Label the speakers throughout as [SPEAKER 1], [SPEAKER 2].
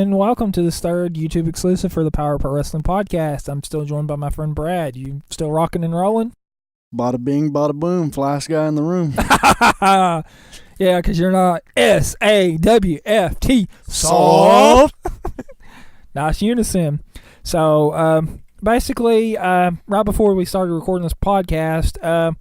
[SPEAKER 1] And welcome to this third YouTube exclusive for the Power Pro Wrestling Podcast. I'm still joined by my friend Brad. You still rocking and rolling?
[SPEAKER 2] Bada bing, bada boom, flyest guy in the room.
[SPEAKER 1] Yeah, because you're not SAWFT. Soft. Nice unison. So, basically, right before we started recording this podcast,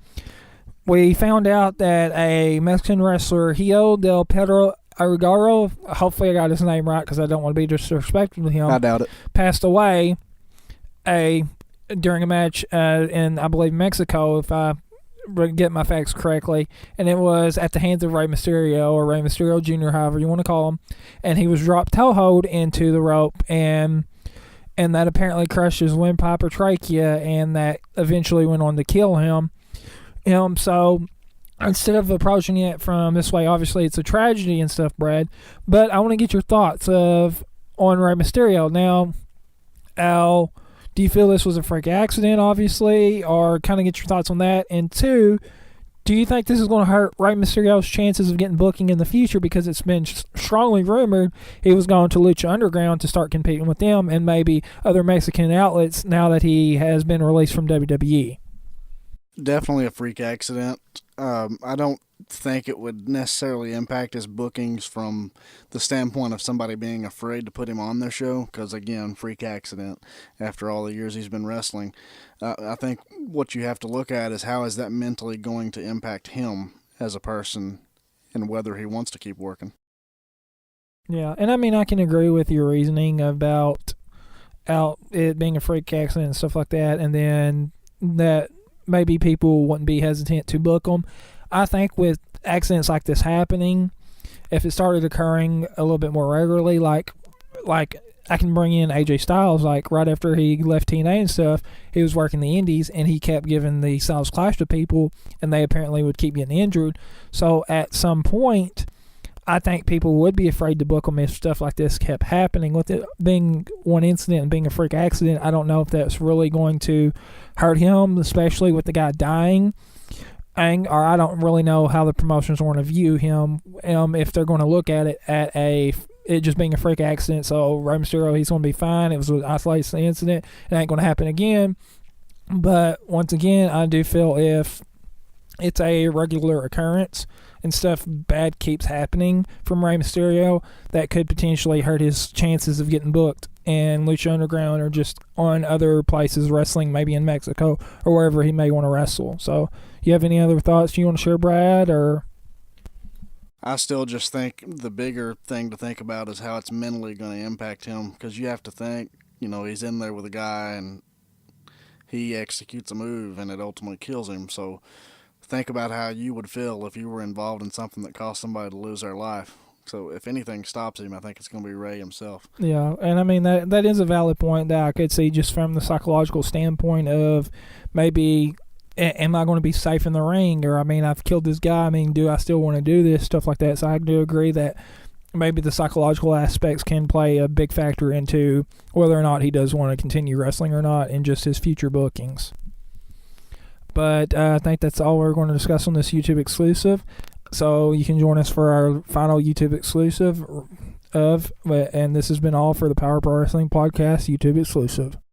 [SPEAKER 1] we found out that a Mexican wrestler, Hilo Del Perro Aguayo, hopefully I got his name right because I don't want to be disrespectful to him.
[SPEAKER 2] I doubt it.
[SPEAKER 1] Passed away during a match in, I believe, Mexico, if I get my facts correctly, and it was at the hands of Rey Mysterio, or Rey Mysterio Jr., however you want to call him, and he was dropped toe-hold into the rope, and that apparently crushed his windpipe or trachea, and that eventually went on to kill him. So instead of approaching it from this way, obviously it's a tragedy and stuff, Brad, but I want to get your thoughts on Rey Mysterio. Now, Al, do you feel this was a freak accident, obviously, or kind of get your thoughts on that? And two, do you think this is going to hurt Rey Mysterio's chances of getting booking in the future, because it's been strongly rumored he was going to Lucha Underground to start competing with them and maybe other Mexican outlets now that he has been released from WWE?
[SPEAKER 2] Definitely a freak accident. I don't think it would necessarily impact his bookings from the standpoint of somebody being afraid to put him on their show, because, again, freak accident after all the years he's been wrestling. I think what you have to look at is how is that mentally going to impact him as a person and whether he wants to keep working.
[SPEAKER 1] Yeah, and I mean, I can agree with your reasoning about it being a freak accident and stuff like that, and then that maybe people wouldn't be hesitant to book them. I think with accidents like this happening, if it started occurring a little bit more regularly, like I can bring in AJ Styles, like right after he left TNA and stuff, he was working the indies and he kept giving the Styles Clash to people, and they apparently would keep getting injured. So at some point, I think people would be afraid to book him if stuff like this kept happening. With it being one incident and being a freak accident, I don't know if that's really going to hurt him, especially with the guy dying. Or I don't really know how the promotions want to view him, if they're going to look at it it just being a freak accident. So Rey Mysterio, he's going to be fine. It was an isolated incident. It ain't going to happen again. But once again, I do feel if it's a regular occurrence and stuff bad keeps happening from Rey Mysterio, that could potentially hurt his chances of getting booked in Lucha Underground or just on other places wrestling, maybe in Mexico or wherever he may want to wrestle. So you have any other thoughts you want to share, Brad? Or
[SPEAKER 2] I still just think the bigger thing to think about is how it's mentally going to impact him, because you have to think, he's in there with a guy and he executes a move and it ultimately kills him. So think about how you would feel if you were involved in something that caused somebody to lose their life. So if anything stops him, I think it's going to be Ray himself.
[SPEAKER 1] Yeah, and I mean, that is a valid point that I could see just from the psychological standpoint of maybe, am I going to be safe in the ring? Or, I mean, I've killed this guy. I mean, do I still want to do this? Stuff like that. So I do agree that maybe the psychological aspects can play a big factor into whether or not he does want to continue wrestling or not in just his future bookings. But I think that's all we're going to discuss on this YouTube exclusive. So you can join us for our final YouTube exclusive and this has been all for the Power Pro Wrestling Podcast YouTube exclusive.